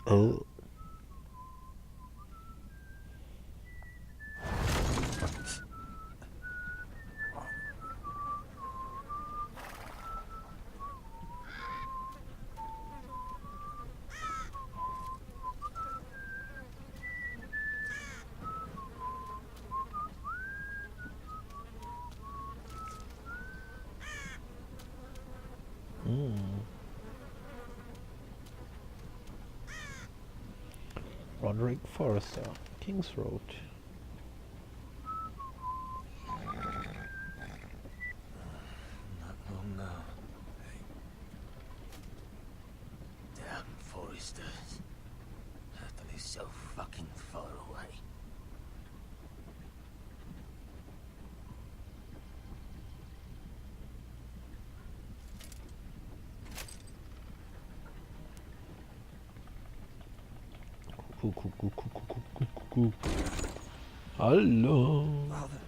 Oh. Roderick Forrester, Kings Road. Not long now. Hey. Damn Forresters. Telltale is so fucking far away. Hallo. Father.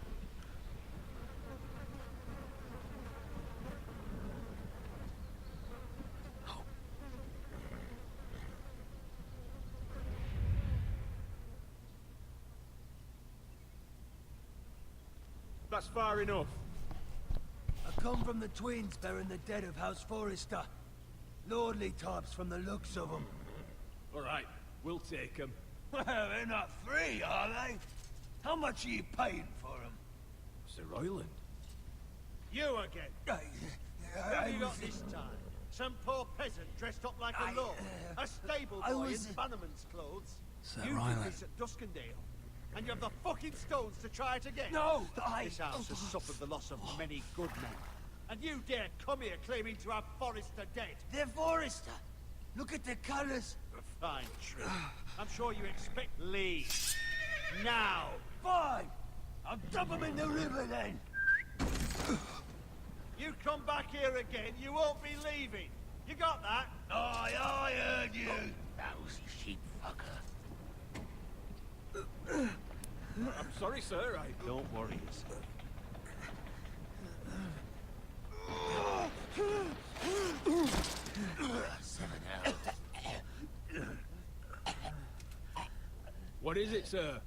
That's far enough. I come from the twins bearing the dead of House Forrester. Lordly types from the looks of them. All right, we'll take them. Well, they're not free, are they? How much are you paying for them? Sir Royland. You again. Who have you got this time? Some poor peasant dressed up like a lord. A stable boy in Bannerman's clothes. Sir You Ryland. did this at Duskendale. And you have the fucking stones to try it again. No, This house has suffered the loss of many good men. And you dare come here claiming to have Forrester dead. They're Forrester. Look at the colours. A fine trick. I'm sure you expect leave. Now. Fine. I'll dump them in the river then. You come back here again, you won't be leaving. You got that? Aye, I heard you. Lousy sheep fucker. I'm sorry, sir. Don't worry yourself. Seven hours. What is it, sir?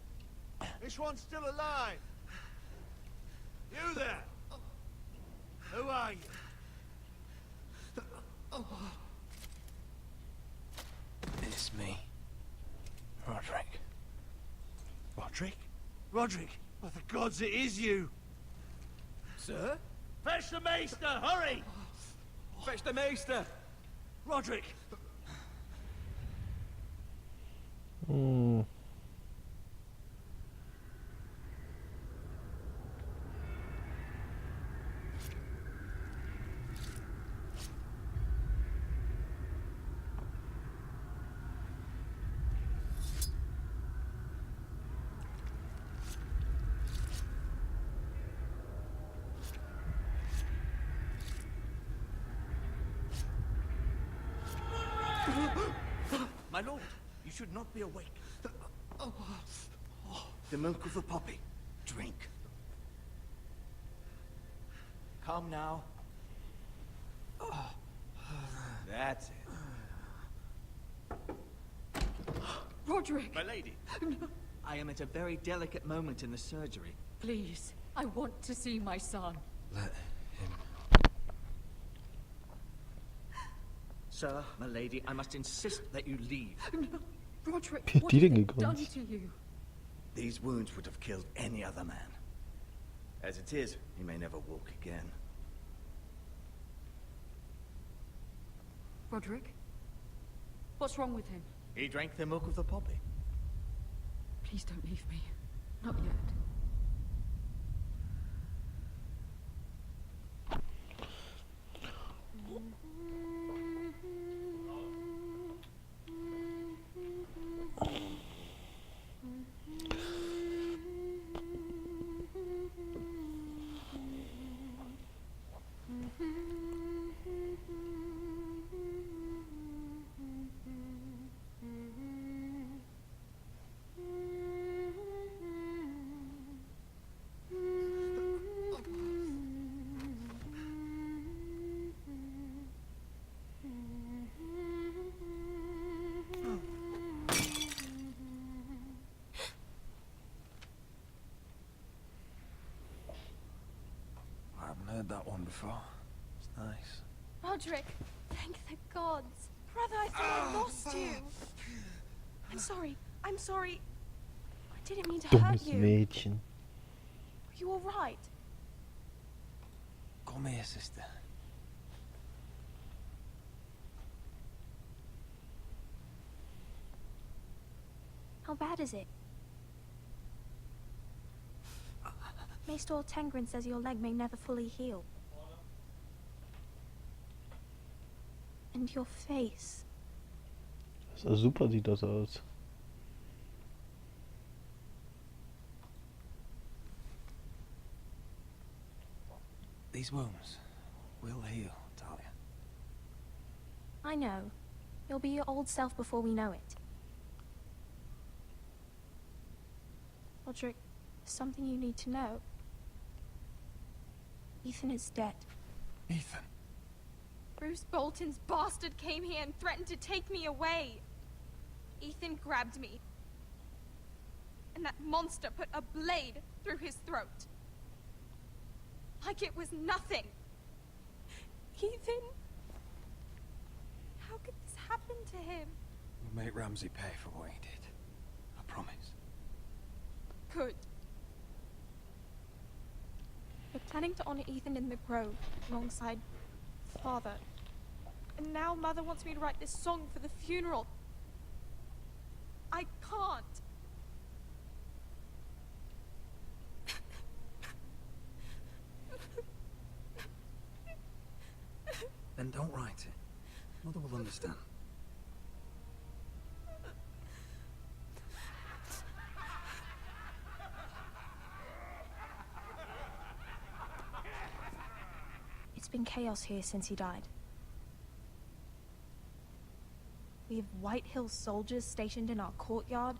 This one's still alive. You there? Who are you? It's me. Roderick. Roderick? Roderick? Oh, the gods, it is you. Sir? Fetch the maester, hurry! Fetch the maester! Roderick! My lord, you should not be awake. The milk of the poppy. Drink. Calm now. That's it. Roderick! My lady. I am at a very delicate moment in the surgery. Please, I want to see my son. Let him. Sir, my lady, I must insist that you leave. No, Roderick, Die what have Dinge they gegründet. done to you? These wounds would have killed any other man. As it is, he may never walk again. Roderick? What's wrong with him? He drank the milk of the poppy. Please don't leave me. Not yet. one before. It's nice. Roderick, thank the gods. Brother, I thought I lost you. I'm sorry. I'm sorry. I didn't mean to hurt Dummes you. Mädchen. Are you all right? Come here, sister. How bad is it? Maester Tengrin says your leg may never fully heal. And your face. So super sieht das aus. These wounds will heal, Talia. I know. You'll be your old self before we know it. Roderick, there's something you need to know. Ethan is dead. Ethan? Bruce Bolton's bastard came here and threatened to take me away. Ethan grabbed me. And that monster put a blade through his throat. Like it was nothing. Ethan? How could this happen to him? We'll make Ramsay pay for what he did. I promise. Good. We're planning to honor Ethan in the grove alongside Father. And now Mother wants me to write this song for the funeral. I can't. Then don't write it. Mother will understand. It's been chaos here since he died. We have White Hill soldiers stationed in our courtyard.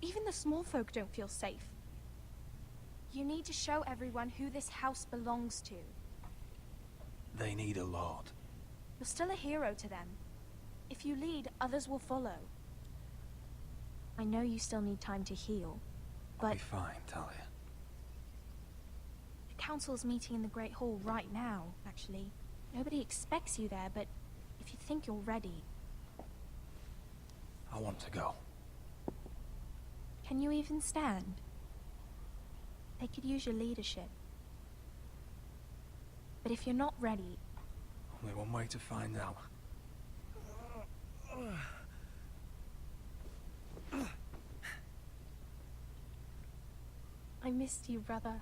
Even the small folk don't feel safe. You need to show everyone who this house belongs to. They need a lord. You're still a hero to them. If you lead, others will follow. I know you still need time to heal, I'll but be fine, Talia. the council's meeting in the Great Hall right now, actually. Nobody expects you there, but if you think you're ready, I want to go. can you even stand? They could use your leadership. But if you're not ready, Only one way to find out. I missed you, brother.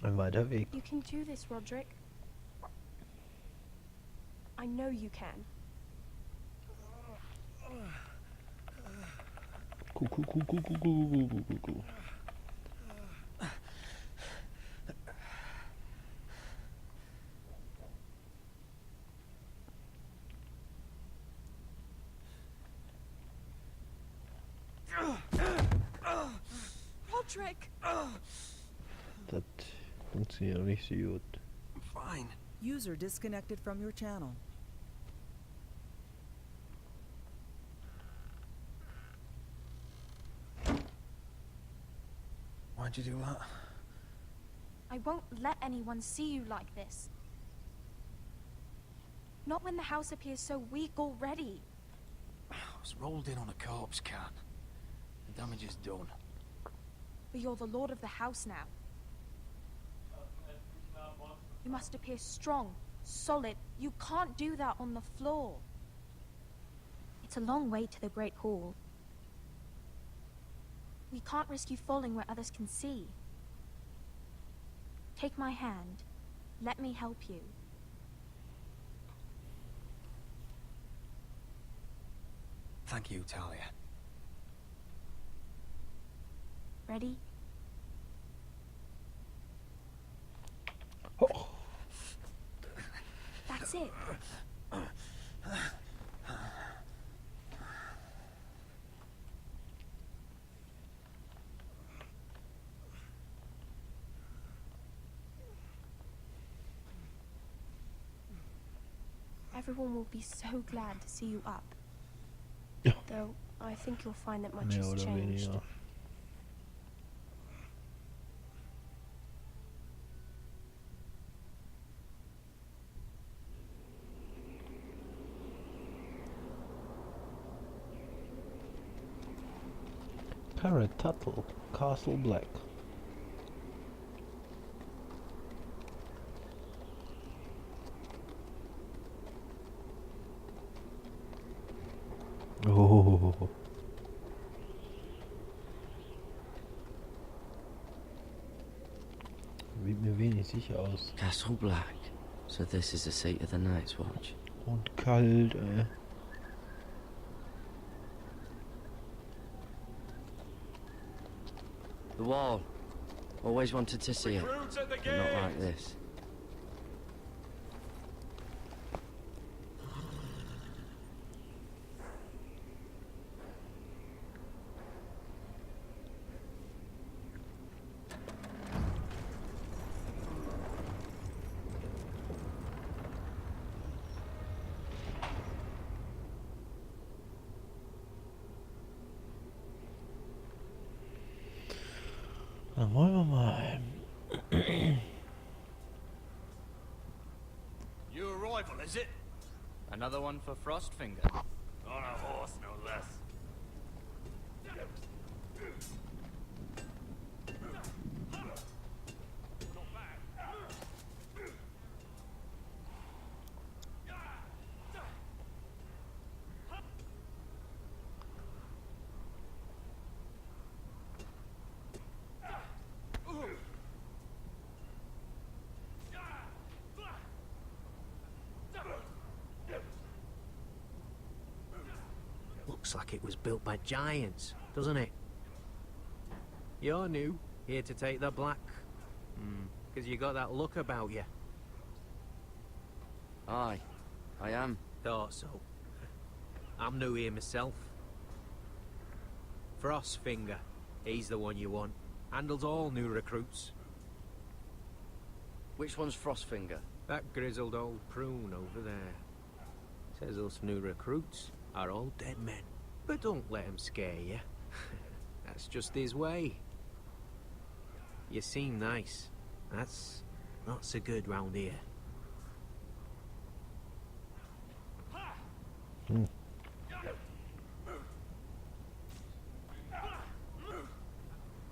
Ein weiter Weg. You can do this, Roderick. I know you can. Kuh. Roderick! Das funktioniert nicht so gut. I'm fine. User disconnected from your channel. Why'd you do that? I won't let anyone see you like this. Not when the house appears so weak already. I was rolled in on a corpse can. The damage is done. But you're the lord of the house now. You must appear strong, solid. You can't do that on the floor. It's a long way to the Great Hall. We can't risk you falling where others can see. Take my hand. Let me help you. Thank you, Talia. Ready? Oh. That's it. Everyone will be so glad to see you up. Ja. Though I think you'll find that much Mehr has oder changed. weniger. Parrot Tuttle, Castle Black. Oh. Sieht mir wenig sicher aus. Castle Black. So this is the seat of the Night's Watch. Und kalt, ey. The wall. Always wanted to see it, Recruits at the but not gate! like this. Dann wollen wir mal. New arrival, is it? Another one for Frostfinger. On a horse, no less. Looks like it was built by giants, doesn't it? You're new, here to take the black. Because you got that look about you. Aye, I am. Thought so. I'm new here myself. Frostfinger, he's the one you want. Handles all new recruits. Which one's Frostfinger? That grizzled old prune over there. Says us new recruits are all dead men. But don't let him scare you. That's just his way. You seem nice. That's not so good round here.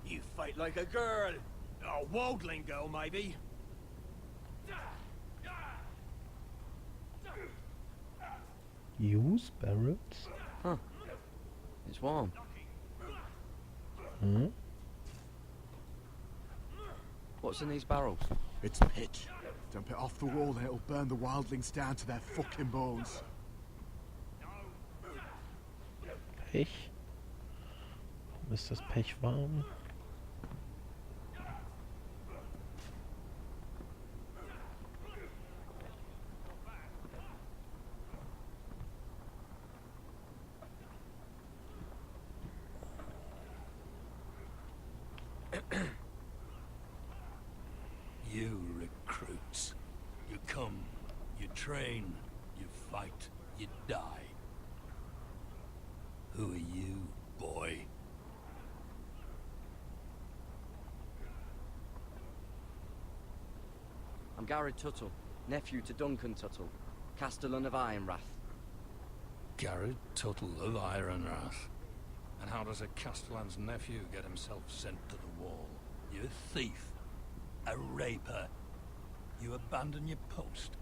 You fight like a girl. A wildling girl, maybe. Use barrels? Huh. It's warm. Hmm? What's in these barrels? It's pitch. Dump it off the wall and it'll burn the wildlings down to their fucking bones. Pech? Warum ist das Pech warm? You recruits. You come, you train, you fight, you die. Who are you, boy? I'm Gary Tuttle, nephew to Duncan Tuttle, Castellan of Ironrath. Garrett Tuttle of Ironrath. And how does a Castellan's nephew get himself sent to the wall? You thief. A raper. You abandon your post?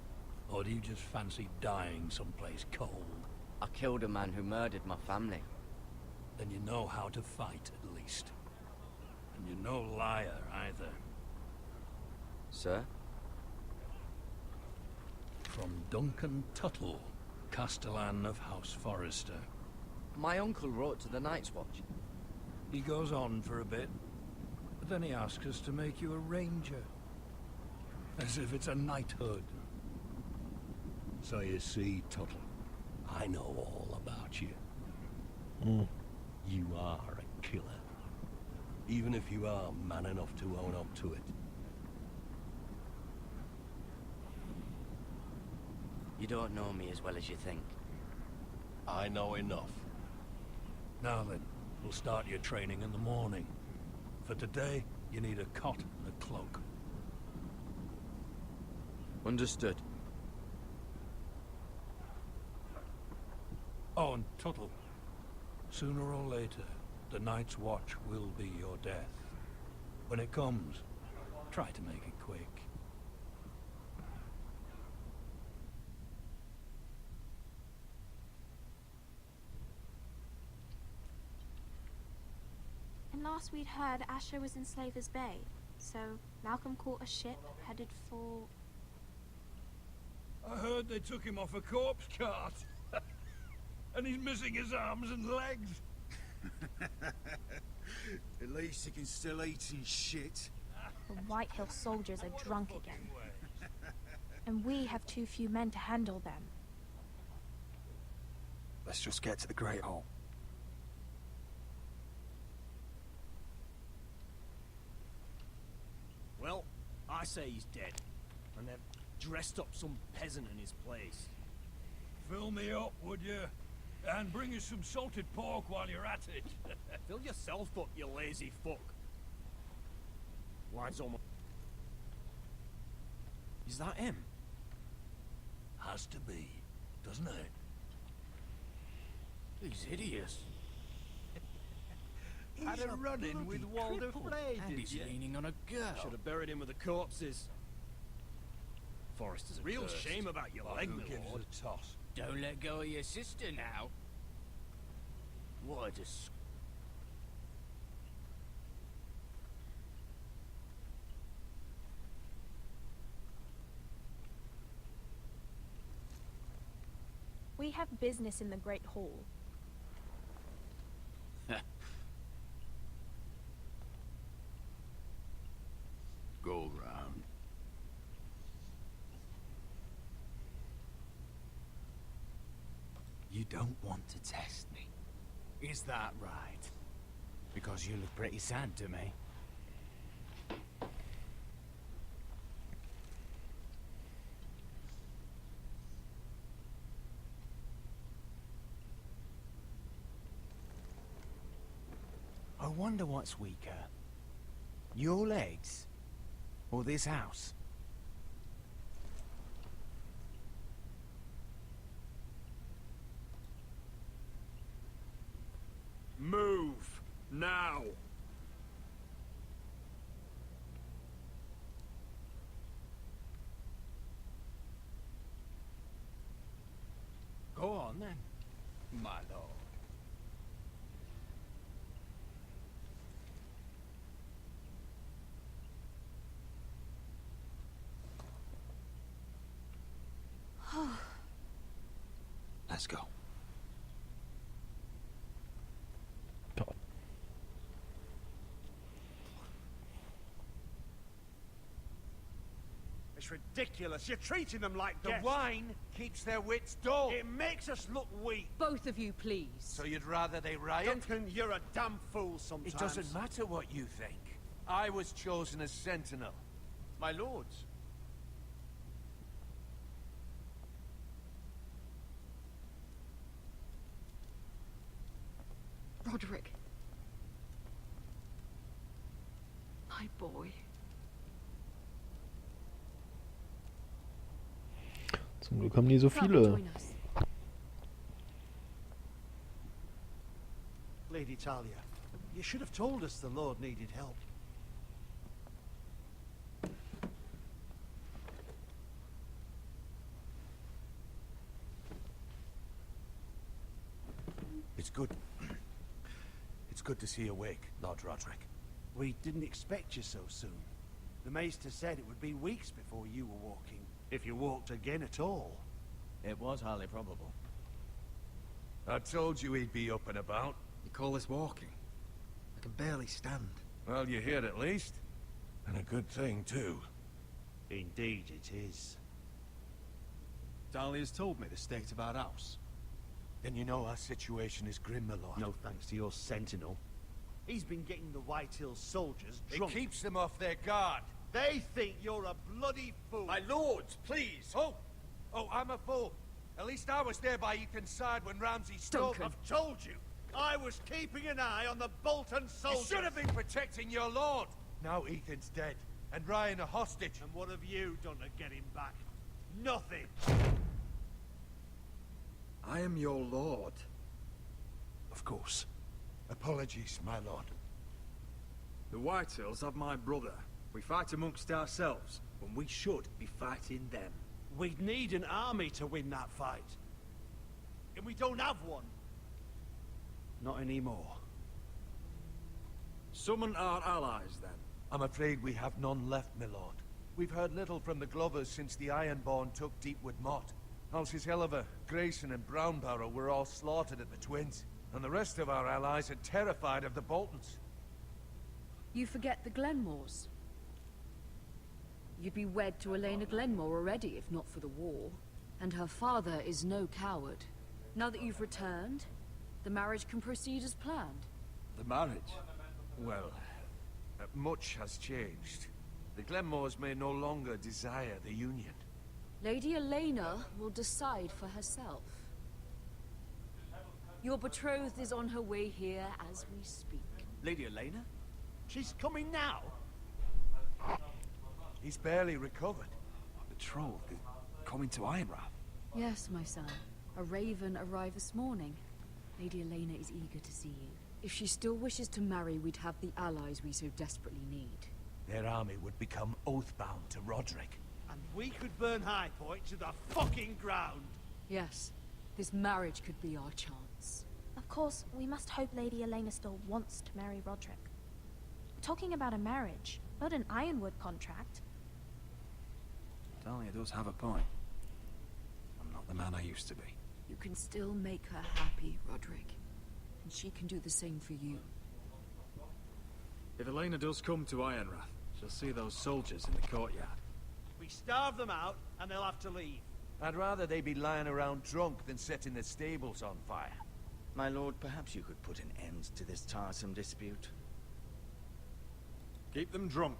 Or do you just fancy dying someplace cold? I killed a man who murdered my family. Then you know how to fight, at least. And you're no liar, either. Sir? From Duncan Tuttle, Castellan of House Forrester. My uncle wrote to the Night's Watch. He goes on for a bit, but then he asks us to make you a ranger. As if it's a knighthood. So you see, Tuttle, I know all about you. You are a killer. Even if you are man enough to own up to it. You don't know me as well as you think. I know enough. Now then, we'll start your training in the morning. For today, you need a cot and a cloak. Understood. Oh, and Tuttle. Sooner or later, the Night's Watch will be your death. When it comes, try to make it quick. And last we'd heard Asher was in Slaver's Bay, so Malcolm caught a ship headed for... I heard they took him off a corpse cart. And he's missing his arms and legs. At least he can still eat and shit. The White Hill soldiers are drunk again. And we have too few men to handle them. Let's just get to the Great Hall. Well, I say he's dead. And they've dressed up some peasant in his place. Fill me up, would you? And bring us some salted pork while you're at it. Fill yourself up, you lazy fuck. Line's almost... Is that him? Has to be, doesn't it? He's hideous. Had a run-in with Walder Frey, And did he's you? leaning on a girl. Should have buried him with the corpses. Forrester's a real Thirst. shame about your leg, Who my gives lord. a toss? Don't let go of your sister now. What a dis... We have business in the Great Hall. Go round. You don't want to test me. Is that right? Because you look pretty sad to me. I wonder what's weaker. Your legs? Or this house? Move! Now! Go on then, my lord. Let's go. God. It's ridiculous. You're treating them like The guests. wine keeps their wits dull. It makes us look weak. Both of you, please. So you'd rather they riot? Duncan, you're a damn fool sometimes. It doesn't matter what you think. I was chosen as sentinel. My lords. Roderick. My boy. Zum Glück haben die so Come viele. join us. Lady Talia, you should have told us the Lord needed help. It's good. It's good to see you awake, Lord Roderick. We didn't expect you so soon. The Maester said it would be weeks before you were walking, if you walked again at all. It was highly probable. I told you he'd be up and about. You call this walking? I can barely stand. Well, you're here at least. And a good thing, too. Indeed it is. Dahlia's told me the state of our house. Then you know our situation is grim, my lord. No thanks to your sentinel. He's been getting the White Hill soldiers It drunk. keeps them off their guard. They think you're a bloody fool. My lords, please! Oh, I'm a fool. At least I was there by Ethan's side when Ramsay stole... Duncan. I've told you. I was keeping an eye on the Bolton soldiers. You should have been protecting your lord! Now Ethan's dead, and Ryan a hostage. And what have you done to get him back? Nothing! I am your lord. Of course. Apologies, my lord. The Whitehills have my brother. We fight amongst ourselves, when we should be fighting them. We'd need an army to win that fight. And we don't have one. Not anymore. Summon our allies, then. I'm afraid we have none left, my lord. We've heard little from the Glovers since the Ironborn took Deepwood Motte. Halsey's Helliver, Grayson and Brownbarrow were all slaughtered at the Twins, and the rest of our allies are terrified of the Boltons. You forget the Glenmores. You'd be wed to Elena Glenmore already, if not for the war. And her father is no coward. Now that you've returned, the marriage can proceed as planned. The marriage? Well, much has changed. The Glenmores may no longer desire the union. Lady Elena will decide for herself. Your betrothed is on her way here as we speak. Lady Elena? She's coming now? He's barely recovered. Betrothed is coming to Ironrath. Yes, my son. A raven arrived this morning. Lady Elena is eager to see you. If she still wishes to marry, we'd have the allies we so desperately need. Their army would become oathbound to Roderick. And we could burn High Point to the fucking ground. Yes, this marriage could be our chance. Of course, we must hope Lady Elena still wants to marry Roderick. We're talking about a marriage, not an Ironwood contract. Dahlia does have a point. I'm not the man I used to be. You can still make her happy, Roderick. And she can do the same for you. If Elena does come to Ironrath, she'll see those soldiers in the courtyard. We starve them out, and they'll have to leave. I'd rather they be lying around drunk than setting the stables on fire. My lord, perhaps you could put an end to this tiresome dispute. Keep them drunk.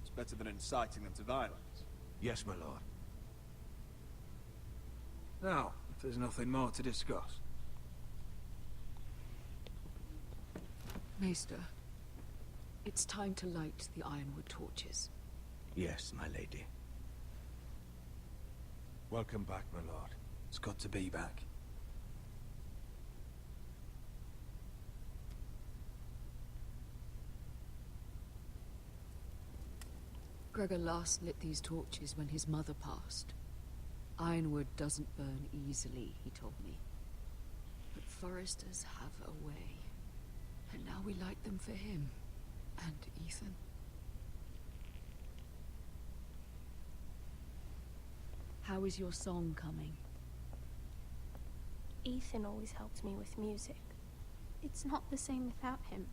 It's better than inciting them to violence. Yes, my lord. Now, if there's nothing more to discuss. Maester, it's time to light the Ironwood torches. Yes, my lady. Welcome back, my lord. It's good to be back. Gregor last lit these torches when his mother passed. Ironwood doesn't burn easily, he told me. But foresters have a way. And now we light them for him. And Ethan. How is your song coming? Ethan always helped me with music. It's not the same without him.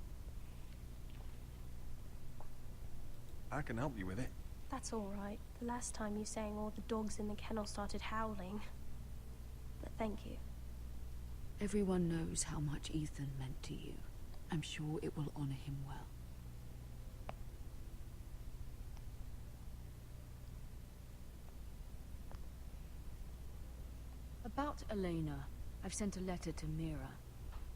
I can help you with it. That's all right. The last time you sang, all the dogs in the kennel started howling. But thank you. Everyone knows how much Ethan meant to you. I'm sure it will honor him well. About Elena, I've sent a letter to Mira.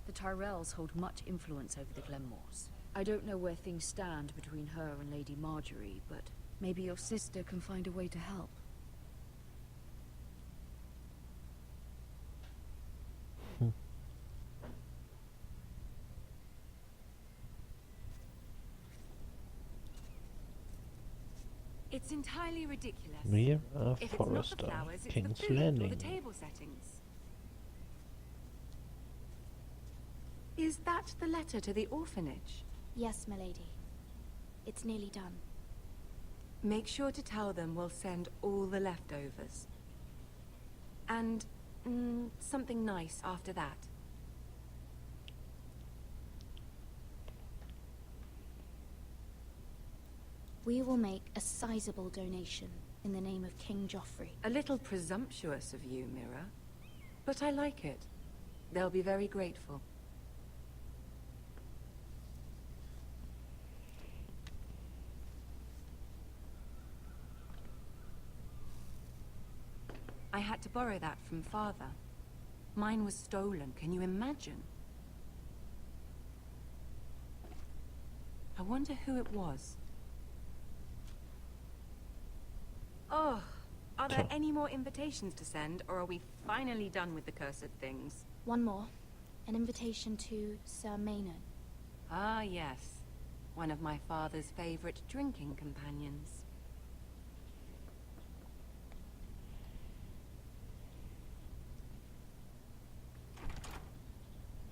The Tyrells hold much influence over the Glenmores. I don't know where things stand between her and Lady Marjorie, but maybe your sister can find a way to help. It's entirely ridiculous. Mira If it's not the Forrester, flowers, it's King's the food or Landing. the table settings. Is that the letter to the orphanage? Yes, my lady. It's nearly done. Make sure to tell them we'll send all the leftovers. And something nice after that. We will make a sizable donation in the name of King Joffrey. A little presumptuous of you, Mira. But I like it. They'll be very grateful. I had to borrow that from Father. Mine was stolen, can you imagine? I wonder who it was. Oh, are there any more invitations to send, or are we finally done with the cursed things? One more. An invitation to Sir Maynard. Ah, yes. One of my father's favorite drinking companions.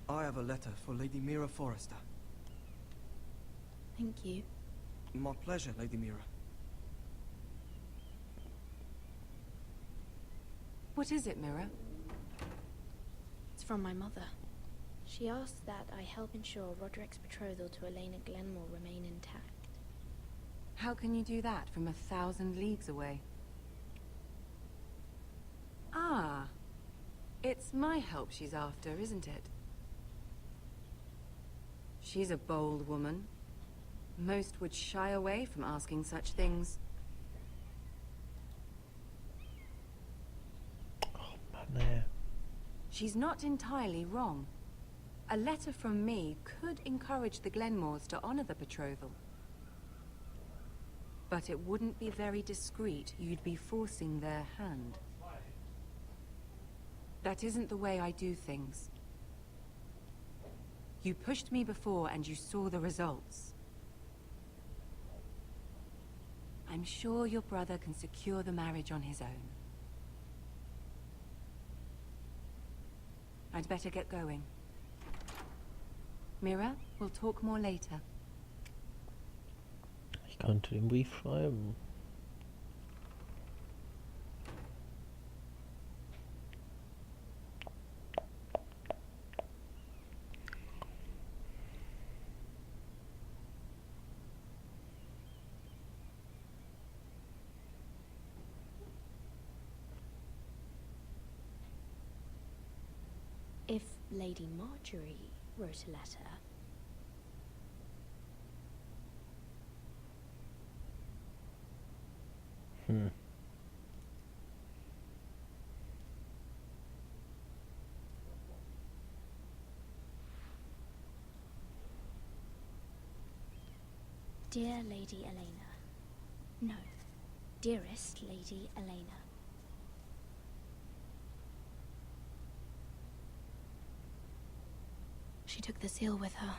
I have a letter for Lady Mira Forrester. Thank you. My pleasure, Lady Mira. What is it, Mira? It's from my mother. She asks that I help ensure Roderick's betrothal to Elena Glenmore remain intact. How can you do that from 1,000 leagues away? Ah, it's my help she's after, isn't it? She's a bold woman. Most would shy away from asking such things. She's not entirely wrong. A letter from me could encourage the Glenmores to honor the betrothal. But it wouldn't be very discreet. You'd be forcing their hand. That isn't the way I do things. You pushed me before and you saw the results. I'm sure your brother can secure the marriage on his own. I'd better get going. Mira, we'll talk more later. Ich könnte den Brief schreiben. If Lady Marjorie wrote a letter... Dear Lady Elena. No. Dearest Lady Elena. She took the seal with her.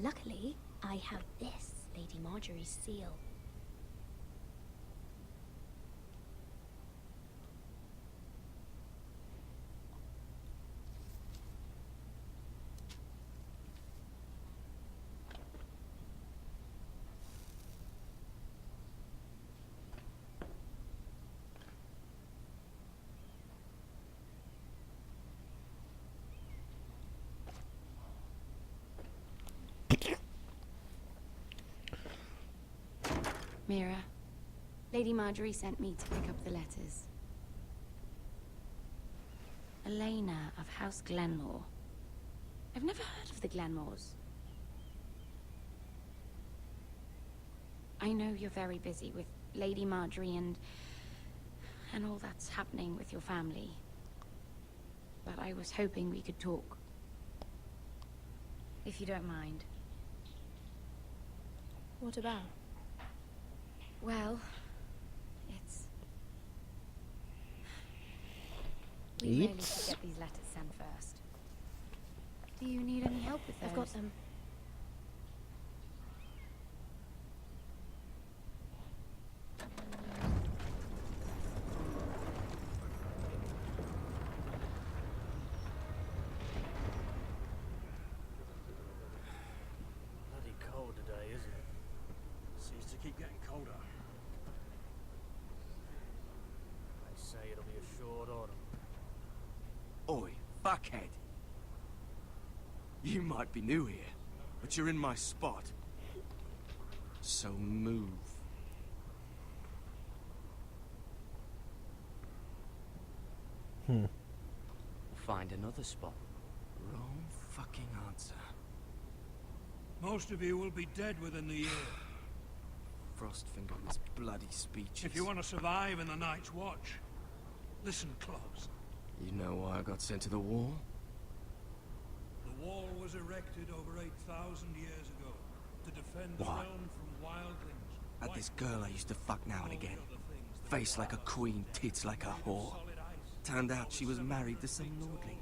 Luckily, I have this, Lady Marjorie's seal. Mira, Lady Marjorie sent me to pick up the letters. Elena of House Glenmore. I've never heard of the Glenmores. I know you're very busy with Lady Marjorie and all that's happening with your family. But I was hoping we could talk. If you don't mind. What about? Well, it's... We really should get these letters sent first. Do you need any help with those? I've got them. Bloody cold today, isn't it? Seems to keep getting colder. They say it'll be a short autumn. Oi, fuckhead. You might be new here, but you're in my spot. So move. Find another spot. Wrong fucking answer. Most of you will be dead within the year. Frostfinger and his bloody speeches. If you want to survive in the Night's Watch, listen close. You know why I got sent to the wall? The wall was erected over 8,000 years ago Why? At this girl I used to fuck now and again. Face like a queen, tits like a whore. Turned out she was married to some lordling.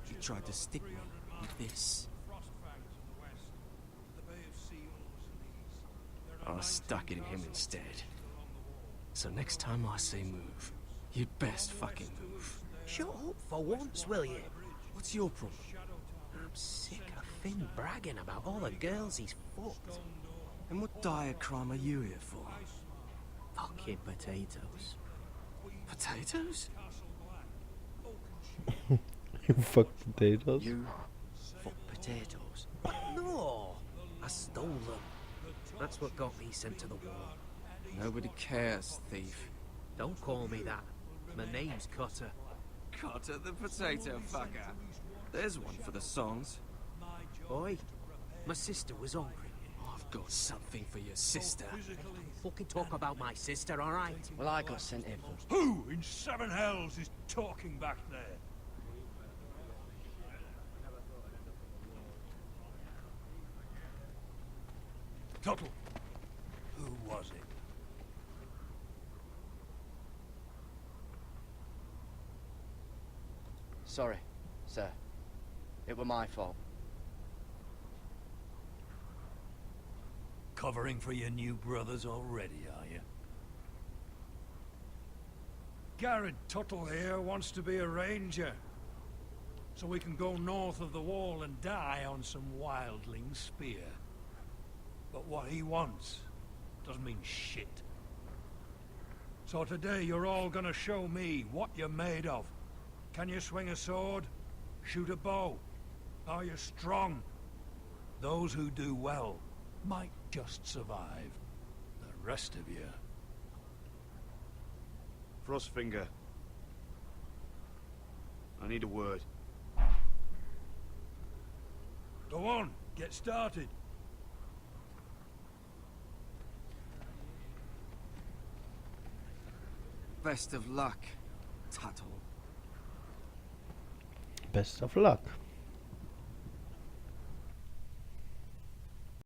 He tried to stick me with this. I stuck it in him instead. So next time I say move, you'd best fucking move. Shut up for once, will you? What's your problem? I'm sick of Finn bragging about all the girls he's fucked. And what dire crime are you here for? Fucking potatoes. Potatoes? You fuck potatoes? You fuck potatoes? No! I stole them. That's what got me sent to the war. Nobody cares, thief. Don't call me that. My name's Cutter. Cutter the potato fucker. There's one for the songs. Boy, my sister was hungry. I've got something for your sister. Fucking talk about my sister, alright? Well, I got sent here for... Who in seven hells is talking back there? Tuttle, who was it? Sorry, sir. It were my fault. Covering for your new brothers already, are you? Garrett Tuttle here wants to be a ranger. So we can go north of the wall and die on some wildling spear. But what he wants doesn't mean shit. So today you're all gonna show me what you're made of. Can you swing a sword? Shoot a bow? Are you strong? Those who do well might just survive. The rest of you... Frostfinger. I need a word. Go on, get started. Best of luck, Tuttle. Best of luck.